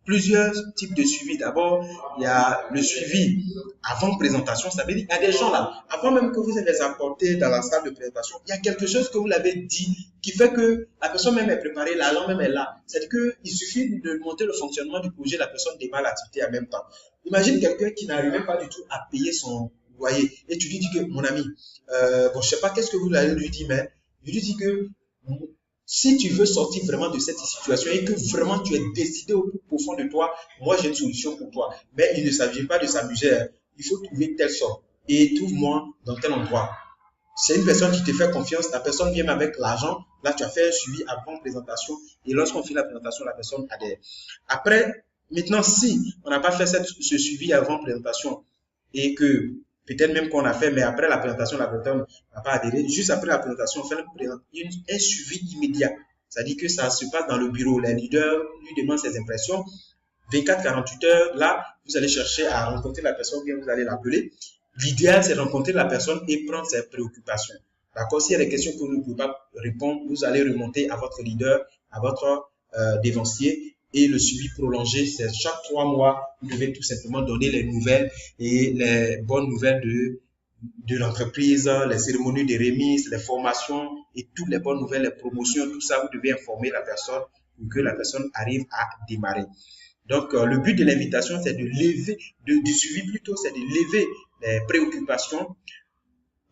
Plusieurs types de suivi. D'abord, il y a le suivi avant présentation. Ça veut dire qu'il y a des gens là, avant même que vous les apporté dans la salle de présentation, il y a quelque chose que vous l'avez dit qui fait que la personne même est préparée, l'agent même est là. C'est-à-dire qu'il suffit de monter le fonctionnement du projet, la personne démarre l'activité en même temps. Imagine quelqu'un qui n'arrivait pas du tout à payer son loyer et tu lui dis que, mon ami, bon, je sais pas qu'est-ce que vous allez lui dire, mais je lui dis que si tu veux sortir vraiment de cette situation et que vraiment tu es décidé au plus profond de toi, moi j'ai une solution pour toi. Mais il ne s'agit pas de s'amuser. Il faut trouver telle sorte. Et trouve-moi dans tel endroit. C'est une personne qui te fait confiance. La personne vient avec l'argent. Là, tu as fait un suivi avant présentation. Et lorsqu'on fait la présentation, la personne adhère. Après, maintenant, si on n'a pas fait ce suivi avant présentation et que peut-être même qu'on a fait, mais après la présentation, la personne n'a pas adhéré. Juste après la présentation, on fait un suivi immédiat. C'est-à-dire que ça se passe dans le bureau. Les leaders lui demandent ses impressions. 24-48 heures, là, vous allez chercher à rencontrer la personne, bien vous allez l'appeler. L'idéal, c'est de rencontrer la personne et prendre ses préoccupations. D'accord? S'il y a des questions que vous ne pouvez pas répondre, vous allez remonter à votre leader, à votre dévancier. Et le suivi prolongé, c'est chaque 3 mois, vous devez tout simplement donner les nouvelles et les bonnes nouvelles de l'entreprise, les cérémonies de remise, les formations et toutes les bonnes nouvelles, les promotions, tout ça, vous devez informer la personne pour que la personne arrive à démarrer. Donc, le but de l'invitation, c'est de lever, du suivi plutôt, c'est de lever les préoccupations,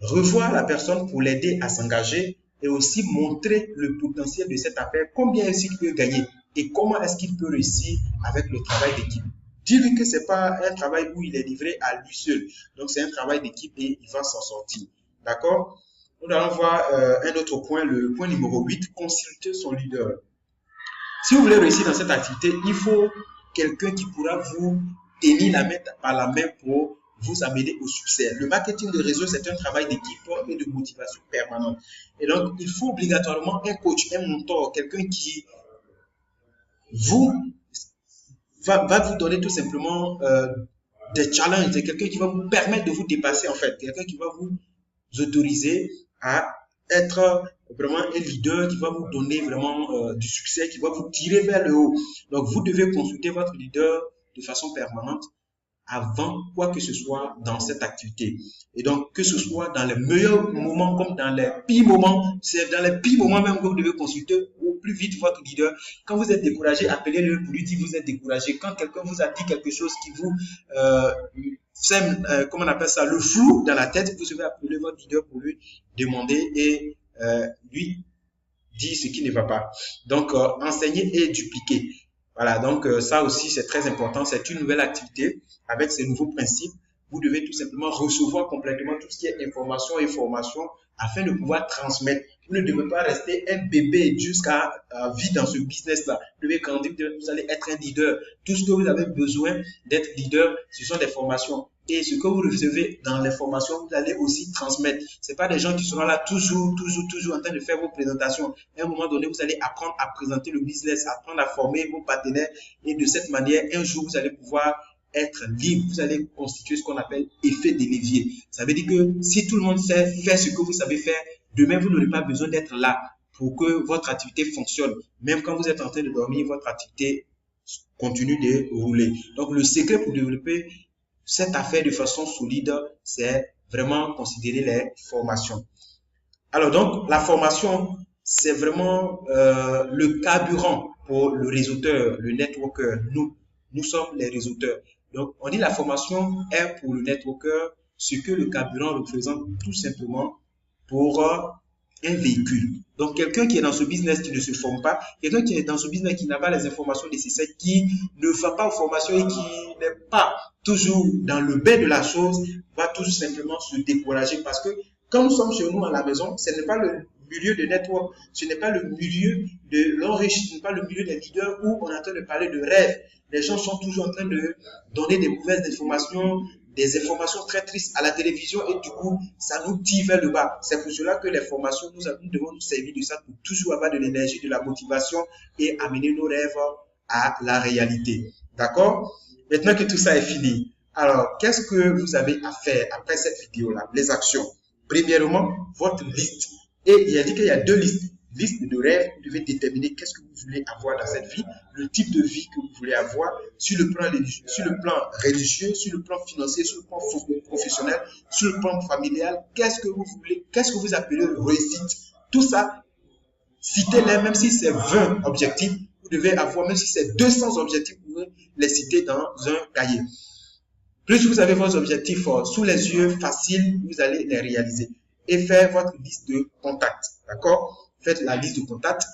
revoir la personne pour l'aider à s'engager et aussi montrer le potentiel de cette affaire, combien est-ce qu'il peut gagner et comment est-ce qu'il peut réussir avec le travail d'équipe. Dis-lui que ce n'est pas un travail où il est livré à lui seul. Donc, c'est un travail d'équipe et il va s'en sortir. D'accord? Nous allons voir un autre point, le point numéro 8, consulter son leader. Si vous voulez réussir dans cette activité, il faut quelqu'un qui pourra vous tenir la main par la main pour vous amener au succès. Le marketing de réseau, c'est un travail d'équipe et de motivation permanente. Et donc, il faut obligatoirement un coach, un mentor, quelqu'un qui va vous donner tout simplement des challenges, c'est quelqu'un qui va vous permettre de vous dépasser en fait, quelqu'un qui va vous autoriser à être vraiment un leader, qui va vous donner vraiment du succès, qui va vous tirer vers le haut. Donc, vous devez consulter votre leader de façon permanente avant quoi que ce soit dans cette activité. Et donc, que ce soit dans les meilleurs moments comme dans les pires moments, c'est dans les pires moments même que vous devez consulter au plus vite votre leader. Quand vous êtes découragé, appelez-le pour lui dire que vous êtes découragé. Quand quelqu'un vous a dit quelque chose qui vous sème, comment on appelle ça, le flou dans la tête, vous devez appeler votre leader pour lui demander et lui dire ce qui ne va pas. Donc, enseigner et dupliquer. Voilà, donc ça aussi, c'est très important. C'est une nouvelle activité avec ces nouveaux principes. Vous devez tout simplement recevoir complètement tout ce qui est information et formation afin de pouvoir transmettre. Vous ne devez pas rester un bébé jusqu'à vie dans ce business-là. Vous devez grandir, vous allez être un leader. Tout ce que vous avez besoin d'être leader, ce sont des formations. Et ce que vous recevez dans les formations, vous allez aussi transmettre. Ce n'est pas des gens qui seront là toujours en train de faire vos présentations. À un moment donné, vous allez apprendre à présenter le business, apprendre à former vos partenaires. Et de cette manière, un jour, vous allez pouvoir être libre. Vous allez constituer ce qu'on appelle effet de levier. Ça veut dire que si tout le monde sait faire ce que vous savez faire, demain, vous n'aurez pas besoin d'être là pour que votre activité fonctionne. Même quand vous êtes en train de dormir, votre activité continue de rouler. Donc, le secret pour développer cette affaire de façon solide, c'est vraiment considérer les formations. Alors donc, la formation, c'est vraiment le carburant pour le réseauteur, le networker. Nous sommes les réseauteurs. Donc, on dit la formation est pour le networker ce que le carburant représente tout simplement pour un véhicule. Donc, quelqu'un qui est dans ce business qui ne se forme pas, quelqu'un qui est dans ce business qui n'a pas les informations nécessaires, qui ne va pas aux formations et qui n'est pas toujours dans le bain de la chose, va tout simplement se décourager parce que quand nous sommes chez nous à la maison, ce n'est pas le milieu de network, ce n'est pas le milieu de l'enrichissement, ce n'est pas le milieu des leaders où on est en train de parler de rêve. Les gens sont toujours en train de donner des mauvaises informations, des informations très tristes à la télévision et du coup, ça nous tire vers le bas. C'est pour cela que les formations, nous devons nous servir de ça pour toujours avoir de l'énergie, de la motivation et amener nos rêves à la réalité. D'accord? Maintenant que tout ça est fini, alors, qu'est-ce que vous avez à faire après cette vidéo-là? Les actions. Premièrement, votre liste. Et il a dit qu'il y a deux listes. Liste de rêves, vous devez déterminer qu'est-ce que vous voulez avoir dans cette vie, le type de vie que vous voulez avoir sur le plan religieux, sur le plan financier, sur le plan professionnel, sur le plan familial. Qu'est-ce que vous voulez, qu'est-ce que vous appelez réussite? Tout ça, citez-les, même si c'est 20 objectifs, vous devez avoir, même si c'est 200 objectifs, vous pouvez les citer dans un cahier. Plus vous avez vos objectifs sous les yeux, faciles, vous allez les réaliser. Et faire votre liste de contacts. D'accord? Faites la liste de contacts.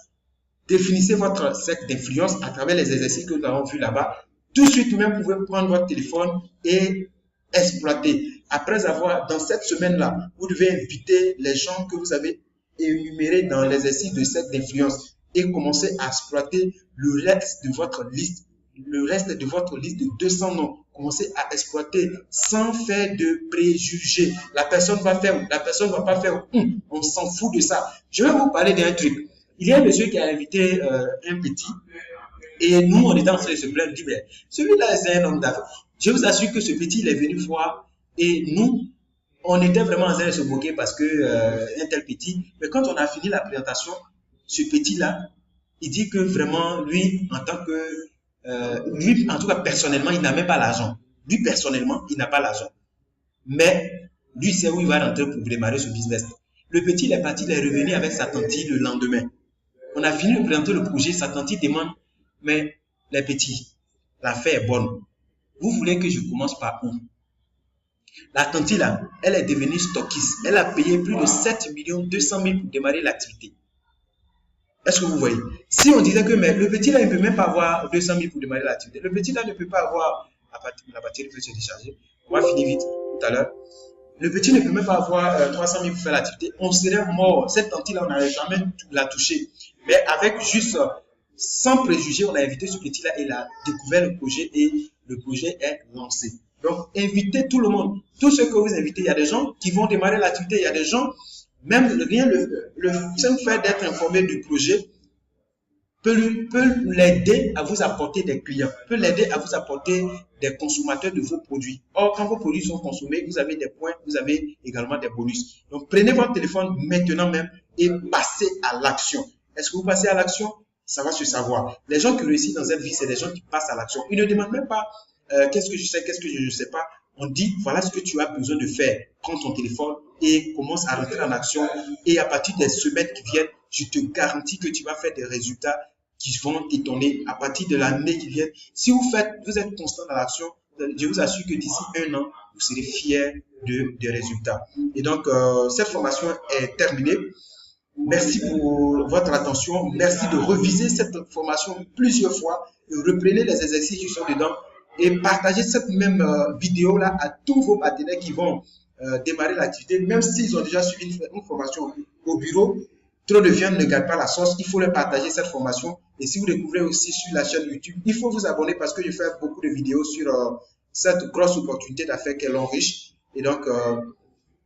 Définissez votre cercle d'influence à travers les exercices que nous avons vus là-bas. Tout de suite, vous pouvez prendre votre téléphone et exploiter. Après avoir, dans cette semaine-là, vous devez inviter les gens que vous avez énumérés dans l'exercice de cercle d'influence et commencer à exploiter le reste de votre liste. Le reste de votre liste de 200 noms. Commencez à exploiter sans faire de préjugés. La personne va faire, la personne ne va pas faire. On s'en fout de ça. Je vais vous parler d'un truc. Il y a un monsieur qui a invité un petit et nous, on était en train de se plaindre. Il dit, celui-là, c'est un homme d'affaires. Je vous assure que ce petit, il est venu voir et nous, on était vraiment en train de se moquer parce que un tel petit. Mais quand on a fini la présentation, ce petit-là, il dit que vraiment, lui, en tant que lui, en tout cas, personnellement, il n'a même pas l'argent. Lui, personnellement, il n'a pas l'argent. Mais lui, c'est où il va rentrer pour démarrer ce business. Le petit, il est parti, il est revenu avec sa tante le lendemain. On a fini de présenter le projet. Sa tante demande, mais les petits, l'affaire est bonne. Vous voulez que je commence par où? La tante là, elle est devenue stockiste. Elle a payé plus de 7 200 000 pour démarrer l'activité. Est-ce que vous voyez? Si on disait que mais le petit là, il ne peut même pas avoir 200 000 pour démarrer l'activité. Le petit là ne peut pas avoir, la batterie peut se décharger. On va finir vite tout à l'heure. Le petit ne peut même pas avoir 300 000 pour faire l'activité. On serait mort. Cette tante là, on n'allait jamais la toucher. Mais avec juste, sans préjugés, on a invité ce petit là et il a découvert le projet et le projet est lancé. Donc, invitez tout le monde. Tous ceux que vous invitez, il y a des gens qui vont démarrer l'activité. Il y a des gens, même rien, le simple fait d'être informé du projet peut l'aider à vous apporter des clients, peut l'aider à vous apporter des consommateurs de vos produits. Or, quand vos produits sont consommés, vous avez des points, vous avez également des bonus. Donc, prenez votre téléphone maintenant même et passez à l'action. Est-ce que vous passez à l'action? Ça va se savoir. Les gens qui réussissent dans cette vie, c'est des gens qui passent à l'action. Ils ne demandent même pas qu'est-ce que je sais, qu'est-ce que je ne sais pas. On dit, voilà ce que tu as besoin de faire. Prends ton téléphone et commence à rentrer en action. Et à partir des semaines qui viennent, je te garantis que tu vas faire des résultats qui vont t'étonner à partir de l'année qui vient. Si vous êtes constant dans l'action, je vous assure que d'ici un an, vous serez fiers des résultats. Et donc, cette formation est terminée. Merci pour votre attention. Merci de reviser cette formation plusieurs fois. Et reprenez les exercices qui sont dedans et partagez cette même vidéo-là à tous vos partenaires qui vont démarrer l'activité, même s'ils ont déjà suivi une formation au bureau. Trop de viande ne garde pas la sauce. Il faut leur partager cette formation. Et si vous découvrez aussi sur la chaîne YouTube, il faut vous abonner parce que je fais beaucoup de vidéos sur cette grosse opportunité d'affaires qu'est l'enriche. Et donc,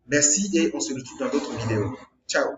merci et on se retrouve dans d'autres vidéos. Ciao.